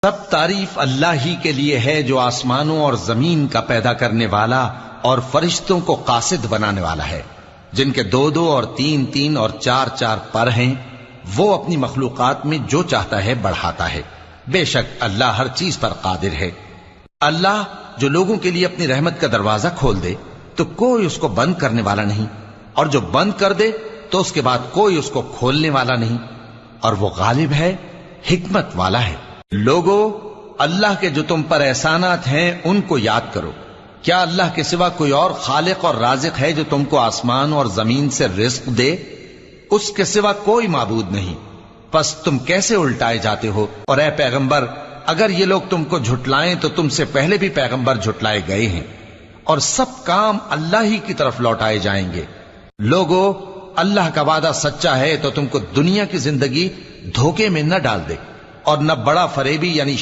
سب تعریف اللہ ہی کے لیے ہے جو آسمانوں اور زمین کا پیدا کرنے والا اور فرشتوں کو قاصد بنانے والا ہے، جن کے 2 اور 3 اور 4 پر ہیں۔ وہ اپنی مخلوقات میں جو چاہتا ہے بڑھاتا ہے، بے شک اللہ ہر چیز پر قادر ہے۔ اللہ جو لوگوں کے لیے اپنی رحمت کا دروازہ کھول دے تو کوئی اس کو بند کرنے والا نہیں، اور جو بند کر دے تو اس کے بعد کوئی اس کو کھولنے والا نہیں، اور وہ غالب ہے، حکمت والا ہے۔ لوگو، اللہ کے جو تم پر احسانات ہیں ان کو یاد کرو۔ کیا اللہ کے سوا کوئی اور خالق اور رازق ہے جو تم کو آسمان اور زمین سے رزق دے؟ اس کے سوا کوئی معبود نہیں، پس تم کیسے الٹائے جاتے ہو؟ اور اے پیغمبر، اگر یہ لوگ تم کو جھٹلائیں تو تم سے پہلے بھی پیغمبر جھٹلائے گئے ہیں، اور سب کام اللہ ہی کی طرف لوٹائے جائیں گے۔ لوگو، اللہ کا وعدہ سچا ہے تو تم کو دنیا کی زندگی دھوکے میں نہ ڈال دے، اور نہ بڑا فریبی یعنی